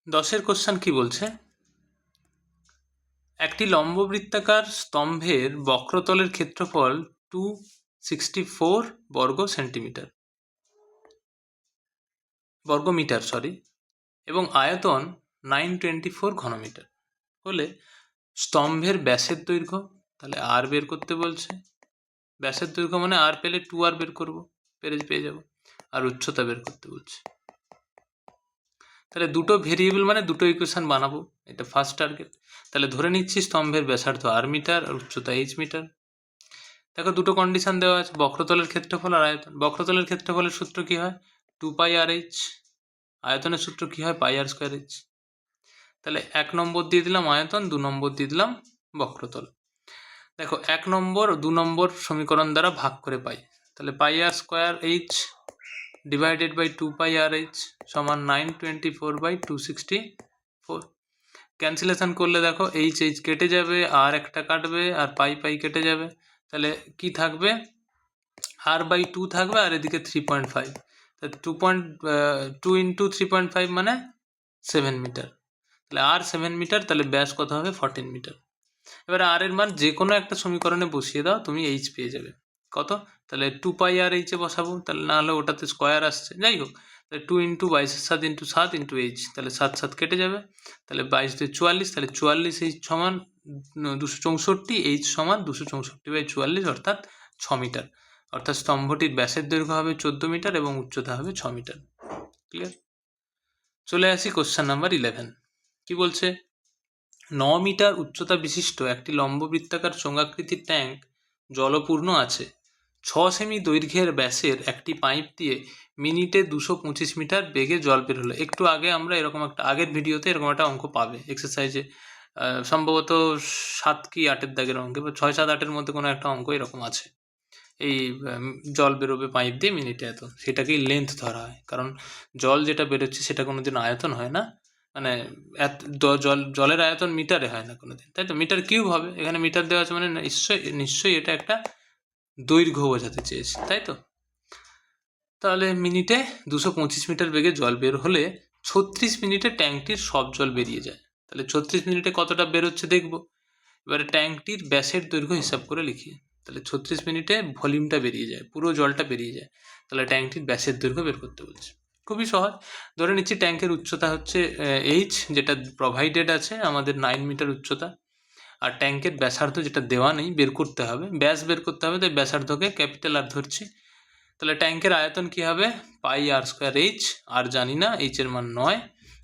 10 question কি বলছে, একটি লম্ববৃত্তাকার স্তম্ভের বক্রতলের ক্ষেত্রফল 264 বর্গমিটার এবং আয়তন 924 ঘনমিটার হলে স্তম্ভের ব্যাসের দৈর্ঘ্য, তাহলে আর বের করতে বলছে। ব্যাসের দৈর্ঘ্য মানে আর পেলে 2r বের করবো, পেয়ে যাব। আর উচ্চতা বের করতে বলছে। তাহলে দুটো ভেরিয়েবল মানে দুটো ইকুয়েশন বানাবো, এটা ফার্স্ট টার্গেট। তাহলে ধরে নিচ্ছি স্তম্ভের ব্যাসার্ধ আর মিটার আর উচ্চতা এইচ মিটার। দেখো দুটো কন্ডিশন দেওয়া আছে, বক্রতলের ক্ষেত্রফল আর আয়তন। বক্রতলের ক্ষেত্রফলের সূত্র কি হয়, 2πr/h। আয়তনের সূত্র কি হয়, πr²h। তাহলে 1 নম্বর দিয়ে দিলাম আয়তন, 2 নম্বর দিয়ে দিলাম বক্রতল। দেখো 1 নম্বর 2 নম্বর সমীকরণ দ্বারা ভাগ করে পাই, তাহলে πr² ডিভাইডেড বাই 2πr/h সমান 924/264। ক্যান্সেলেশন করলে দেখো এইচ কেটে যাবে, আর একটা কাটবে, আর পাই কেটে যাবে। তাহলে কি থাকবে, r/2 থাকবে, আর এদিকে 3.5। তাহলে 2 ইন্টু 3.5 মানে 7 মিটার। তাহলে আর 7 মিটার, তাহলে ব্যাস কত হবে, 14 মিটার। এবারে আর এর মান যে কোনো একটা সমীকরণে বসিয়ে দাও, তুমি এইচ পেয়ে যাবে কত। তাহলে 2πr/h বসাবো, তাহলে না হলে ওটাতে স্কোয়ার আসছে, যাই হোক। তাহলে 2 ইন্টু 22/7 ইন্টু 7 ইন্টু এইচ, তাহলে 7 কেটে যাবে। তাহলে 22 দিয়ে 44, তাহলে 44 এইচ সমান 264, এইচ সমান 264/44, অর্থাৎ 6 মিটার। অর্থাৎ স্তম্ভটির ব্যাসের দৈর্ঘ্য হবে 14 মিটার এবং উচ্চতা হবে 6 মিটার। ক্লিয়ার? চলে আসি কোশ্চেন নাম্বার 11। কি বলছে, 9 মিটার উচ্চতা বিশিষ্ট একটি লম্ববৃত্তাকার চোঙাকৃতির ট্যাঙ্ক জলপূর্ণ আছে। 6 সেমি দৈর্ঘ্যের ব্যাসের একটি পাইপ দিয়ে মিনিটে 225 মিটার বেগে জল বের হলো। একটু আগে আমরা এরকম একটা, আগের ভিডিওতে এরকম একটা অঙ্ক পাবে এক্সারসাইজে, সম্ভবত 7 কি 8-এর দাগের অঙ্কে, বা 6, 7, 8-এর মধ্যে কোনো একটা অঙ্ক এরকম আছে। এই জল বেরোবে পাইপ দিয়ে মিনিটে এত, সেটাকেই লেন্থ ধরা হয়। কারণ জল যেটা বেরোচ্ছে সেটা কোনোদিন আয়তন হয় না, মানে জলের আয়তন মিটারে হয় না কোনোদিন, তাই তো? মিটার কিউব হবে, এখানে মিটার দেওয়া আছে, মানে নিশ্চয়ই এটা একটা দৈর্ঘ্য বোঝাতে চেয়েছে, তাই তো? তাহলে মিনিটে 225 মিটার বেগে জল বের হলে 36 মিনিটে ট্যাঙ্কটির সব জল বেরিয়ে যায়। তাহলে 36 মিনিটে কতটা বেরোচ্ছে দেখব। এবারে ট্যাঙ্কটির ব্যাসের দৈর্ঘ্য হিসাব করে লিখি। তাহলে 36 মিনিটে ভলিউমটা বেরিয়ে যায়, পুরো জলটা বেরিয়ে যায়। তাহলে ট্যাঙ্কটির ব্যাসের দৈর্ঘ্য বের করতে বলছে। খুবই সহজ। ধরে নিচ্ছি ট্যাঙ্কের উচ্চতা হচ্ছে এইচ, যেটা প্রোভাইডেড আছে আমাদের 9 মিটার উচ্চতা। আর ট্যাঙ্কের ব্যাসার্ধ যেটা দেওয়া নেই, বের করতে হবে, ব্যাস বের করতে হবে, তাই ব্যাসার্ধকে ক্যাপিটাল আর ধরছি। তাহলে ট্যাঙ্কের আয়তন কি হবে, πr²h, আর জানি না, এইচ এর মান 9,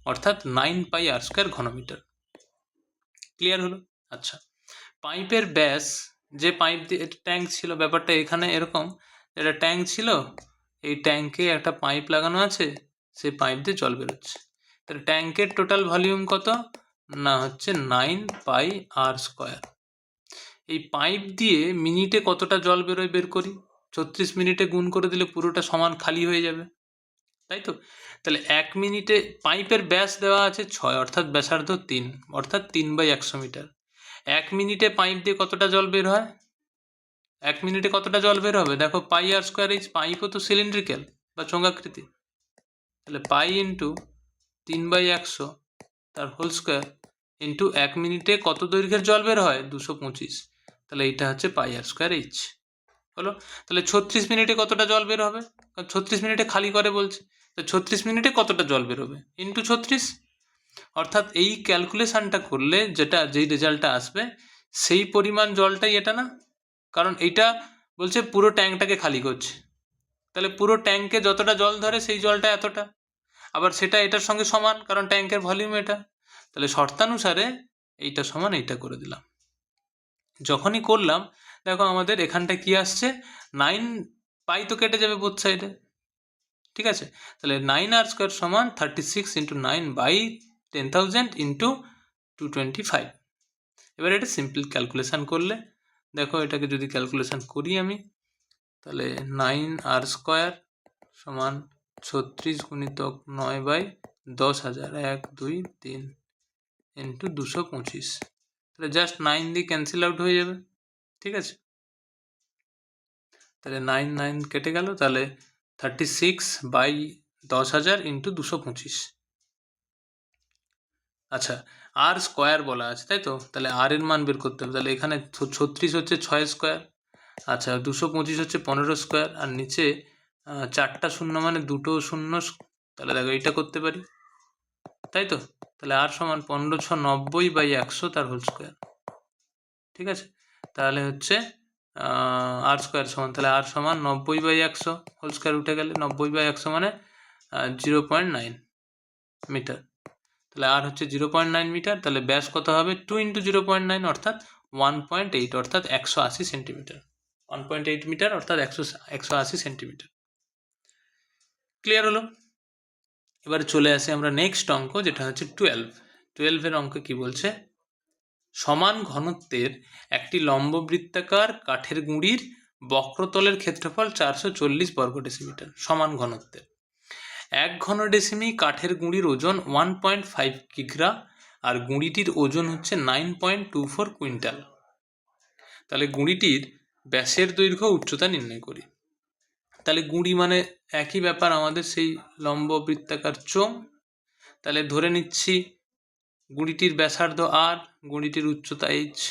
অর্থাৎ 9πr² ঘনমিটার। ক্লিয়ার হলো? আচ্ছা, পাইপের ব্যাস, যে পাইপ দিয়ে এটা ট্যাঙ্ক ছিল, ব্যাপারটা এখানে এরকম, এটা ট্যাঙ্ক ছিল, এই ট্যাঙ্কে একটা পাইপ লাগানো আছে, সেই পাইপ দিয়ে জল বেরোচ্ছে। তাহলে ট্যাঙ্কের টোটাল ভলিউম কত না, হচ্ছে 9πr²। এই পাইপ দিয়ে মিনিটে কতটা জল বেরোয় বের করি, 36 মিনিটে গুণ করে দিলে পুরোটা সমান খালি হয়ে যাবে, তাই তো? তাহলে 1 মিনিটে পাইপের ব্যাস দেওয়া আছে 6, অর্থাৎ ব্যাসার্ধ 3, অর্থাৎ 3/100 মিটার। 1 মিনিটে পাইপ দিয়ে কতটা জল বের হয়, 1 মিনিটে কতটা জল বের হবে, দেখো πr²h, পাইপও তো সিলিন্ড্রিক্যাল বা চোঙাকৃতি। তাহলে পাই ইন্টু 3/100 তার হোল স্কোয়ার ইন্টু 1 মিনিটে কত দৈর্ঘ্যের জল বের হয়, 225। তাহলে এইটা হচ্ছে πr²h হলো। তাহলে 36 মিনিটে কতটা জল বের হবে, 36 মিনিটে খালি করে বলছে, তো 36 মিনিটে কতটা জল বেরোবে ইন্টু 36। অর্থাৎ এই ক্যালকুলেশনটা করলে যেই রেজাল্টটা আসবে, সেই পরিমাণ জলটাই এটা না, কারণ এইটা বলছে পুরো ট্যাঙ্কটাকে খালি করছে। তাহলে পুরো ট্যাঙ্কে যতটা জল ধরে সেই জলটা এতটা, আবার সেটা এটার সঙ্গে সমান, কারণ ট্যাঙ্কের ভলিউম এটা। তাহলে শর্তানুসারে এইটা সমান এইটা করে দিলাম। যখনই করলাম, দেখো আমাদের এখানটা কি আসছে, 9 পাই তো কেটে যাবে বোথ সাইডে, ঠিক আছে? তাহলে 9r² সমান 36 ইন্টু 9/10,000 ইন্টু 225। এবার এটা সিম্পল ক্যালকুলেশন করলে, দেখো এটাকে যদি ক্যালকুলেশন করি আমি, তাহলে 9r² সমান 36 গুণিতক 9/10,000, 1 2 3 ইন্টু 225। তাহলে জাস্ট 9 দিয়ে ক্যান্সেল আউট হয়ে যাবে, ঠিক আছে? তাহলে 9 কেটে গেল, তাহলে 36/10,000 ইন্টু 225। আচ্ছা, আর স্কোয়ার বলা আছে, তাই তো? তাহলে আর এর মান বের করতে হবে। তাহলে এখানে 36 হচ্ছে 6 স্কোয়ার, আচ্ছা 225 হচ্ছে 15 স্কোয়ার, আর নিচে 4টা শূন্য মানে 2টো শূন্য, তাহলে দেখো এইটা করতে পারি, তাই তো? তাহলে আর সমান 15 × 90/100 তার হোল স্কোয়ার, ঠিক আছে? তাহলে হচ্ছে আর স্কোয়ার সমান, তাহলে আর সমান 90/100 হোল স্কোয়ার উঠে গেলে 90/100 মানে 0.9 মিটার। তাহলে আর হচ্ছে 0.9 মিটার। তাহলে ব্যাস কত হবে? 2 × 0.9 অর্থাৎ 1.8, অর্থাৎ 180 সেন্টিমিটার। 1.8 মিটার অর্থাৎ 180 সেন্টিমিটার। ক্লিয়ার হলো? এবারে চলে আসি আমরা নেক্সট অঙ্ক, যেটা হচ্ছে 12 অঙ্ক কি বলছে? সমান ঘনত্বের একটি লম্ব বৃত্তাকার কাঠের গুঁড়ির বক্রতলের ক্ষেত্রফল 440 বর্গ ডেসিমিটার। সমান ঘনত্বের 1 ঘন ডেসিমি কাঠের গুঁড়ির ওজন 1.5 কিগ্রা, আর গুঁড়িটির ওজন হচ্ছে 9.24 কুইন্টাল। তাহলে গুঁড়িটির ব্যাসের দৈর্ঘ্য উচ্চতা নির্ণয় করি। তাহলে গুঁড়ি মানে একই ব্যাপার, আমাদের সেই লম্ব বৃত্তাকার চোঙ। তাহলে ধরে নিচ্ছি গুঁড়িটির ব্যাসার্ধ আর, গুঁড়িটির উচ্চতা h।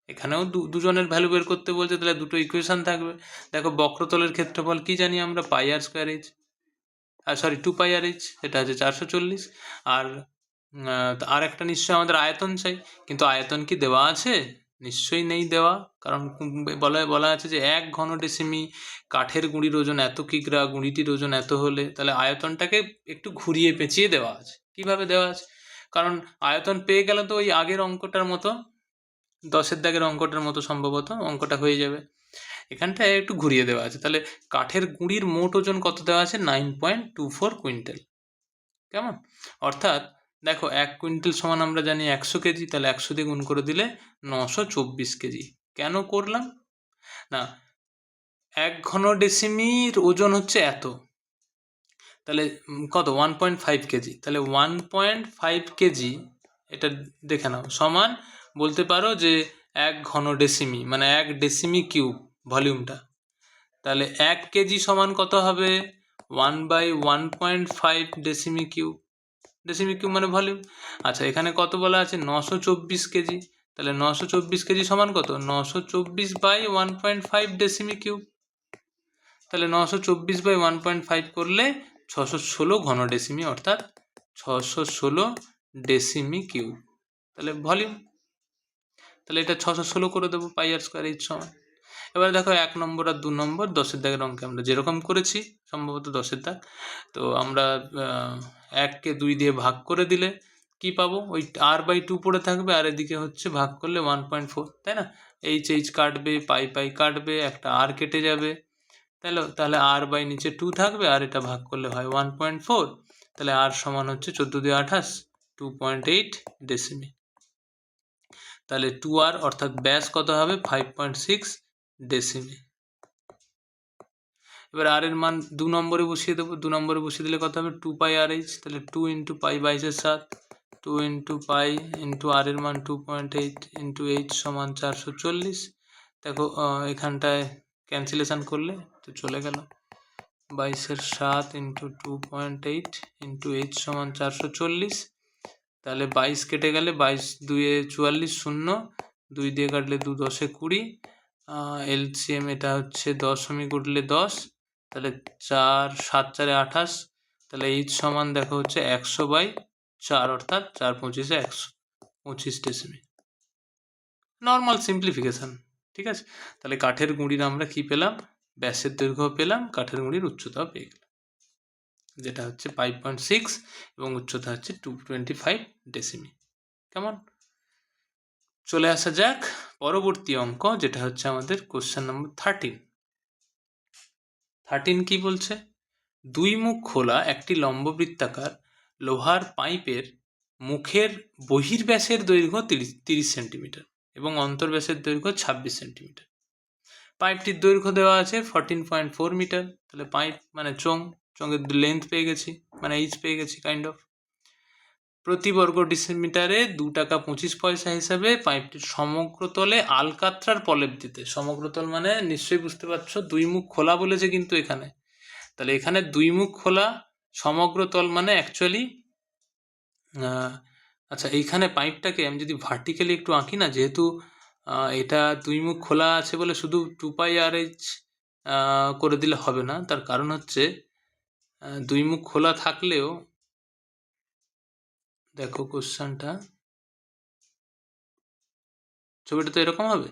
এখানেও দুজনের ভ্যালু বের করতে বলছে, তাহলে দুটো ইকুয়েশন থাকবে। দেখো বক্রতলের ক্ষেত্রফল কি জানি আমরা, পাই আর স্কোয়ার এইচ, সরি 2 পাই আর এইচ, এটা হচ্ছে 440। আর একটা নিশ্চয়ই আমাদের আয়তন চাই, কিন্তু আয়তন কি দেওয়া আছে? নিশ্চয়ই নেই দেওয়া, কারণ বলা আছে যে 1 ঘন ডেসিমি কাঠের গুঁড়ির ওজন এত কিগ্রা, গুঁড়িটির ওজন এত হলে। তাহলে আয়তনটাকে একটু ঘুরিয়ে পেঁচিয়ে দেওয়া আছে। কিভাবে দেওয়া আছে? কারণ আয়তন পেয়ে গেলে তো ওই আগের অঙ্কটার মতো, 10-এর দাগের অঙ্কটার মতো সম্ভবত অঙ্কটা হয়ে যাবে। এখানটায় একটু ঘুরিয়ে দেওয়া আছে। তাহলে কাঠের গুঁড়ির মোট ওজন কত দেওয়া আছে? 9.24 কুইন্টাল। কেমন? অর্থাৎ দেখো 1 কুইন্টাল সমান আমরা জানি 100 কেজি, তাহলে 100 দিয়ে গুণ করে দিলে 924 কেজি। কেন করলাম না, 1 ঘন ডেসিমির ওজন হচ্ছে এত, তাহলে কত? 1.5 কেজি। তাহলে 1.5 কেজি, এটা দেখে নাও, সমান বলতে পারো যে 1 ঘন ডেসিমি মানে 1 ডেসিমি কিউব ভলিউমটা। তাহলে 1 কেজি সমান কত হবে? 1/1.5 ডেসিমি কিউব। ডেসিমি কিউব মানে ভলিউম। আচ্ছা, এখানে কত বলা আছে? 924 কেজি। তাহলে 924 কেজি সমান কত? 924/1.5 ডেসিমি কিউব। তাহলে 924/1.5 করলে 616 ঘন ডেসিমি, অর্থাৎ 616 ডেসিমি কিউব। তাহলে ভলিউম, তাহলে এটা 616 করে দেবো, পাই আর স্কোয়ার এইচ সমান। এবার দেখো 1 নম্বর আর 2 নম্বর 10-এর দাগের অঙ্কে আমরা যেরকম করেছি, সম্ভবত 10-এর দাগ, তো আমরা 1কে 2 দিয়ে ভাগ করে দিলে কি পাবো? ওই r/2 পড়ে থাকবে, আর এদিকে হচ্ছে ভাগ করলে 1.4, তাই না? এইচ কাটবে, পাই কাটবে, একটা আর কেটে যাবে, তাহলে r/, নিচে 2 থাকবে, আর এটা ভাগ করলে হয় 1.4। তাহলে আর সমান হচ্ছে 14 দিয়ে 28, 2.8 ডেসিমি। তাহলে 2r অর্থাৎ ব্যাস কত হবে? 5.6 ডেসিমি। এবার আর এর মান 2 নম্বরে বসিয়ে দেবো। 2 নম্বরে বসিয়ে দিলে কত হবে? 2 পাই আর এইচ। তাহলে 2 × পাই 22/7, 2 × পাই × আর এর মান 2.8 × এইচ সমান 440। দেখো এখানটায় ক্যান্সেলেশন করলে তো চলে গেল, 22/7 × 2.8 × এইচ সমান 440। তাহলে 22 কেটে গেলে 22 2 এ 44, 0 2 দিয়ে কাটলে 2 10 এ 20, এলসিএম এটা হচ্ছে 10 করলে 10, তাহলে 4 7 4 এ 28। তাহলে এইচ সমান দেখো হচ্ছে 100/4, অর্থাৎ 4 25 এ 125 ডেসিমি। নর্মাল সিম্পলিফিকেশন, ঠিক আছে? তাহলে কাঠের গুঁড়ির আমরা কি পেলাম? ব্যাসের দৈর্ঘ্য পেলাম, কাঠের গুঁড়ির উচ্চতাও পেয়ে গেলাম, যেটা হচ্ছে 5.6 এবং উচ্চতা হচ্ছে 225 ডেসিমি। কেমন? চলে আসা যাক পরবর্তী অঙ্ক, যেটা হচ্ছে আমাদের কোশ্চেন নম্বর 13 কি বলছে? 2 মুখ খোলা একটি লম্ববৃত্তাকার লোহার পাইপের মুখের বহির্ব্যাসের দৈর্ঘ্য 30 সেন্টিমিটার এবং অন্তর্ব্যাসের দৈর্ঘ্য 26 সেন্টিমিটার। পাইপটির দৈর্ঘ্য দেওয়া আছে 14.4 মিটার। তাহলে পাইপ মানে চোঙের লেন্থ পেয়ে গেছি, মানে এইচ পেয়ে গেছি কাইন্ড অফ। প্রতি বর্গ ডেসিমিটারে 2 টাকা 25 পয়সা হিসাবে পাইপটির সমগ্র তলে আলকাত্রার প্রলেপ দিতে। সমগ্রতল মানে নিশ্চয়ই বুঝতে পারছো, 2 মুখ খোলা বলেছে কিন্তু এখানে। তাহলে এখানে 2 মুখ খোলা, সমগ্রতল মানে অ্যাকচুয়ালি আচ্ছা, এইখানে পাইপটাকে আমি যদি ভার্টিক্যালি একটু আঁকি না, যেহেতু এটা দুই মুখ খোলা আছে বলে শুধু 2πRH করে দিলে হবে না। তার কারণ হচ্ছে দুই মুখ খোলা থাকলেও, দেখো কোশ্চেনটা, ছবিটা তো এরকম হবে।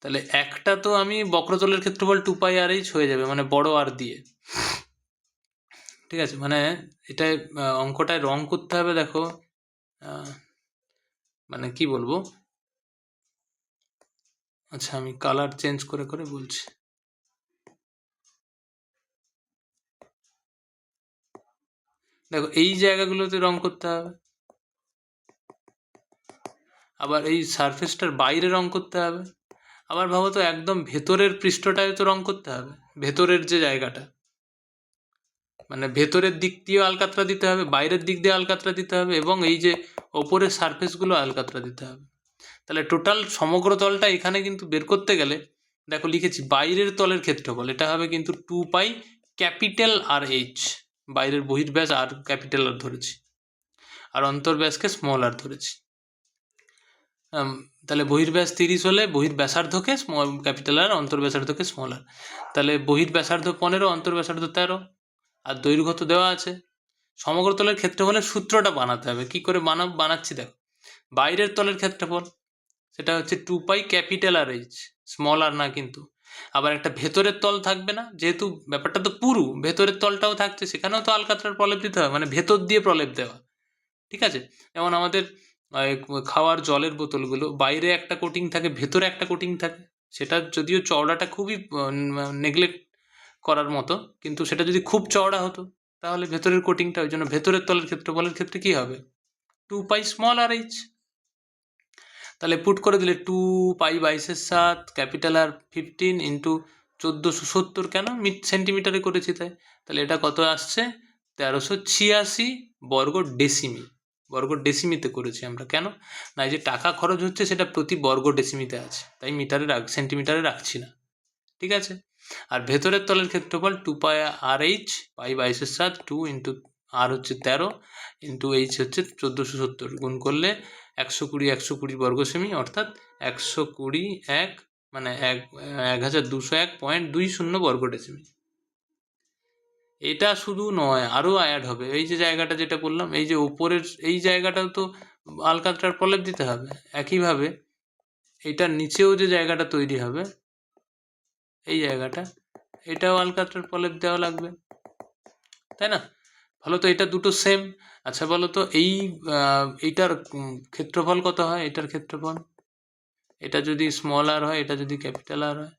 তাহলে একটা তো আমি বক্রতলের ক্ষেত্রফল 2πRH হয়ে যাবে, মানে বড় আর দিয়ে। ঠিক আছে, মানে এটা অঙ্কটায় রং করতে হবে। দেখো মানে কি বলবো, আচ্ছা আমি কালার চেঞ্জ করে করে বলছি। দেখো এই জায়গাগুলোতে রং করতে হবে, আবার এই সারফেসটার বাইরে রং করতে হবে, আবার ভাবো তো একদম ভেতরের পৃষ্ঠটায় তো রং করতে হবে, ভেতরের যে জায়গাটা, মানে ভেতরের দিক দিয়েও আলকাতরা দিতে হবে, বাইরের দিক দিয়ে আলকাতরা দিতে হবে, এবং এই যে ওপরের সারফেসগুলো আলকাতরা দিতে হবে। তাহলে টোটাল সমগ্র তলটা এখানে কিন্তু বের করতে গেলে, দেখো লিখেছি বাইরের তলের ক্ষেত্রফল, এটা হবে কিন্তু 2πR/H, বাইরের বহির্ব্যাস আর ক্যাপিটাল আর ধরেছি, আর অন্তর্ব্যাসকে স্মল আর ধরেছি। তাহলে বহির্ব্যাস 30 হলে বহির্ব্যাসার্ধকে স্মল ক্যাপিটাল আর, অন্তর্ব্যাসার্ধকে স্মল আর। তাহলে বহির্ব্যাসার্ধ 15, অন্তর্ব্যাসার্ধ 13, আর দৈর্ঘ্য তো দেওয়া আছে। সমগ্র তলের ক্ষেত্রফলের সূত্রটা বানাতে হবে। কি করে বানাচ্ছি দেখো, বাইরের তলের ক্ষেত্রফল সেটা হচ্ছে 2πR/H, স্মল আর না কিন্তু। আবার একটা ভেতরের তল থাকবে না, যেহেতু ব্যাপারটা তো পুরু, ভেতরের তলটাও থাকছে, সেখানেও তো আলকাতরার প্রলেপ দিতে হবে, মানে ভেতর দিয়ে প্রলেপ দেওয়া। ঠিক আছে, যেমন আমাদের খাওয়ার জলের বোতলগুলো বাইরে একটা কোটিং থাকে, ভেতরে একটা কোটিং থাকে। সেটা যদিও চওড়াটা খুবই নেগলেক্ট করার মতো, কিন্তু সেটা যদি খুব চওড়া হতো তাহলে ভেতরের কোটিংটা, ওই জন্য ভেতরের তলের ক্ষেত্রফলের ক্ষেত্রে কি হবে, 2πR/H। তাহলে পুট করে দিলে 2π/7 ক্যাপিটাল আর 15 ইন্টু 1470, কেন সেন্টিমিটারে করেছি তাই। তাহলে এটা কত আসছে, 1386 বর্গ ডেসিমি। বর্গ ডেসিমিতে করেছি আমরা, কেন না, এই যে টাকা খরচ হচ্ছে সেটা প্রতি বর্গ ডেসিমিতে আছে, তাই মিটারে সেন্টিমিটারে রাখছি না। ঠিক আছে, আর ভেতরের তলের ক্ষেত্রফল 2πR/H, π/7, 2 ইন্টু আর হচ্ছে 13 ইন্টু H হচ্ছে 1470, গুণ করলে 120 120 বর্গ সেমি, অর্থাৎ 120 মানে 1201.20 বর্গ ডেসিমি। এটা শুধু নয়, আরও অ্যাড হবে। এই যে জায়গাটা যেটা বললাম, এই যে উপরের এই জায়গাটাও তো আলকাতরার প্রলেপ দিতে হবে। একইভাবে এটার নিচেও যে জায়গাটা তৈরি হবে, এই জায়গাটা, এটাও আলকাতরার প্রলেপ দেওয়া লাগবে, তাই না। ভালো, তো এটা দুটো সেম। আচ্ছা বলো তো এইটার ক্ষেত্রফল কত হয়, এটার ক্ষেত্রফল, এটা যদি স্মল আর হয়, এটা যদি ক্যাপিটাল আর হয়,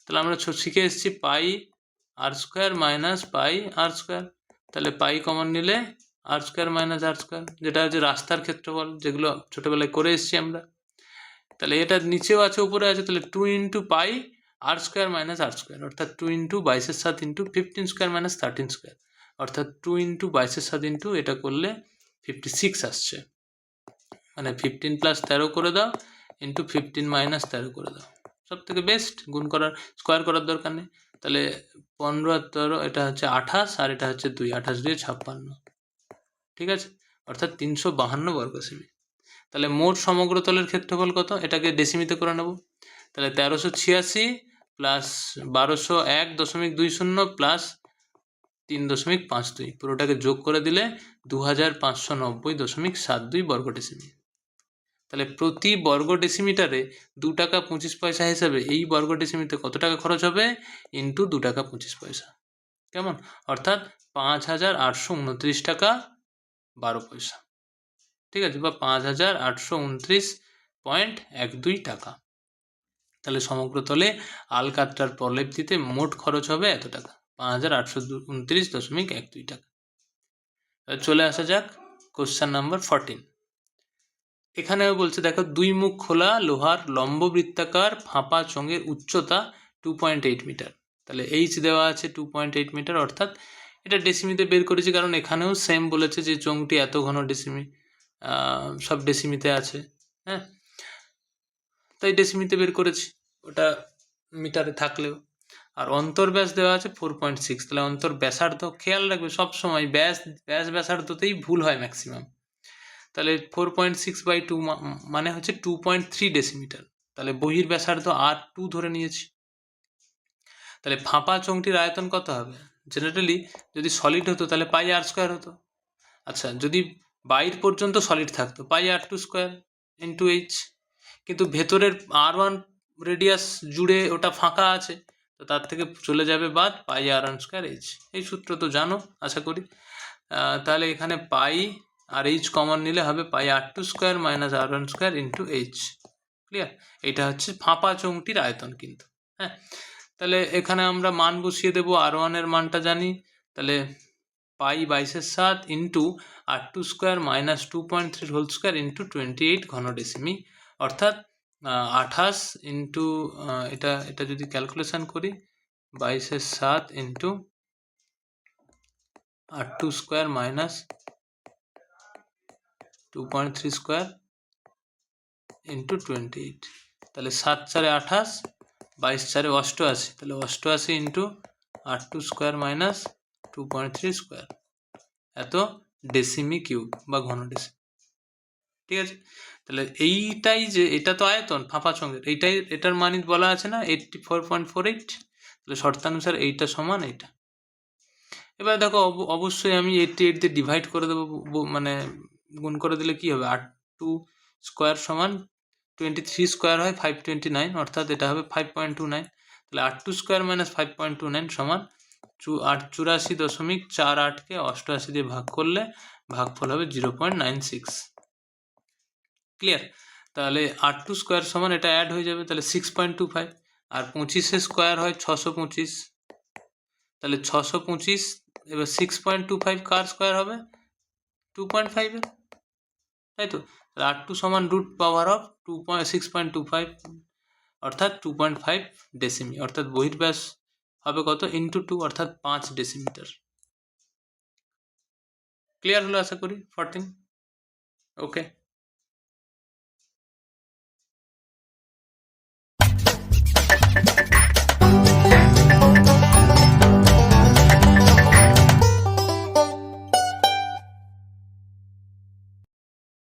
তাহলে আমরা শিখে এসেছি πr² মাইনাস πr²। তাহলে পাই কমন নিলে r² মাইনাস r², যেটা হচ্ছে রাস্তার ক্ষেত্রফল, যেগুলো ছোটোবেলায় করে এসেছি আমরা। তাহলে এটা নিচেও আছে উপরে আছে, তাহলে 2 ইন্টু πr² মাইনাস r², অর্থাৎ 2 ইন্টু 22/7 ইন্টু 15² মাইনাস 13², অর্থাৎ 2 ইন্টু 22/7 ইন্টু এটা করলে 56 আসছে। মানে 15 প্লাস 13 করে দাও ইন্টু 15 মাইনাস 13 করে দাও, সব থেকে বেস্ট। গুণ করার, স্কোয়ার করার দরকার নেই। তাহলে 15 আর 13, এটা হচ্ছে 28, আর এটা হচ্ছে 2, 28 দিয়ে 56। ঠিক আছে, অর্থাৎ 352 বর্গ সেমি। তাহলে মোট সমগ্র তলের ক্ষেত্রফল কত, এটাকে ডেসিমিতে করে নেব। তাহলে 1386 প্লাস 1201.20 প্লাস 3.52, পুরোটাকে যোগ করে দিলে 2590.72 বর্গ ডেসিমি। তাহলে প্রতি বর্গ ডেসিমিটারে 2 টাকা 25 পয়সা হিসাবে এই বর্গ ডেসিমিতে কত টাকা খরচ হবে, ইন্টু 2 টাকা 25 পয়সা, কেমন, অর্থাৎ 5829 টাকা 12 পয়সা। ঠিক আছে, বা 5829.12 টাকা। তাহলে সমগ্র তলে আলকাতরার প্রলেপ দিতে মোট খরচ হবে এত টাকা, 5829.12 টাকা। চলে আসা যাক কোশ্চেন নাম্বার 14। এখানেও বলছে, দেখো দুই মুখ খোলা লোহার লম্ব বৃত্তাকার ফাঁপা চোঙের উচ্চতা 2.8 মিটার। তাহলে এইচ দেওয়া আছে 2.8 মিটার, অর্থাৎ এটা ডেসিমিতে বের করেছি, কারণ এখানেও সেম বলেছে যে চোঙটি এত ঘন ডেসিমি, সব ডেসিমিতে আছে, হ্যাঁ, তাই ডেসিমিতে বের করেছি, ওটা মিটারে থাকলেও। আর অন্তর্ব্যাস দেওয়া আছে 4.6, তাহলে অন্তর্ব্যাসার্ধ, খেয়াল রাখবে সবসময় ব্যাসার্ধতেই ভুল হয় ম্যাক্সিমাম। তাহলে 4.6/2 মানে হচ্ছে 2.3 ডেসিমিটার। তাহলে বহির ব্যাসার্ধ R2 ধরে নিয়েছি। তাহলে ফাঁপা চোঙটির আয়তন কত হবে? জেনারেলি যদি সলিড হতো তাহলে πr² হতো। আচ্ছা, যদি বাইর পর্যন্ত সলিড থাকতো πr2² ইন্টু h, কিন্তু ভেতরের R1 রেডিয়াস জুড়ে ওটা ফাঁকা আছে, তো তার থেকে চলে যাবে বাদ πr1² h। এই সূত্র তো জানো আশা করি। তাহলে এখানে পাই আর h কমন নিলে হবে πr2² - r1² into h। Clear? এটা হচ্ছে ফাঁপা চোঙটির আয়তন কিন্তু। হ্যাঁ, তাহলে এখানে আমরা মান বসিয়ে দেবো। R1 এর মানটা জানি, তাহলে π/7 ইন্টু r2² - 2.3² ইন্টু 28 ঘন ডেসিমি, অর্থাৎ 28 ইন্টু এটা যদি ক্যালকুলেশন করি 22/7 ইন্টু r2² - 2.3² ইন্টু 28, তাহলে 7×4 = 28, 22×4 = 88, তাহলে 88 ইন্টু r2² - 2.3², এত ডেসিমি কিউব বা ঘন ডেসিমি। ঠিক আছে, তাহলে এইটাই যে এটা তো আয়তন ফাঁপা চোঙের, এটার মানই বলা আছে না 84.48, তাহলে শর্তানুসার এইটা সমান এইটা। এবার দেখো অবশ্যই আমি 88 দিয়ে ডিভাইড করে দেবো, মানে গুণ করে দিলে কি হবে, r2² সমান 23² হয় 529, অর্থাৎ এটা হবে 5.29। তাহলে r2² - 5.29 সমান 84.48কে 88 দিয়ে ভাগ করলে ভাগফল হবে 0.96। ক্লিয়ার? তাহলে r2² সমান এটা অ্যাড হয়ে যাবে, তাহলে 6.25, আর 25 স্কোয়ার হয় 625, তাহলে 625, এবার 6.25 কার স্কোয়ার হবে 2.5 এর, তাই তো? তাহলে r2 সমান √6.25, অর্থাৎ 2.5 ডেসিমি, অর্থাৎ বহির্ব্যাস হবে কত ইন্টু 2, অর্থাৎ 5 ডেসিমিটার। ক্লিয়ার হলো আশা করি 14? ওকে।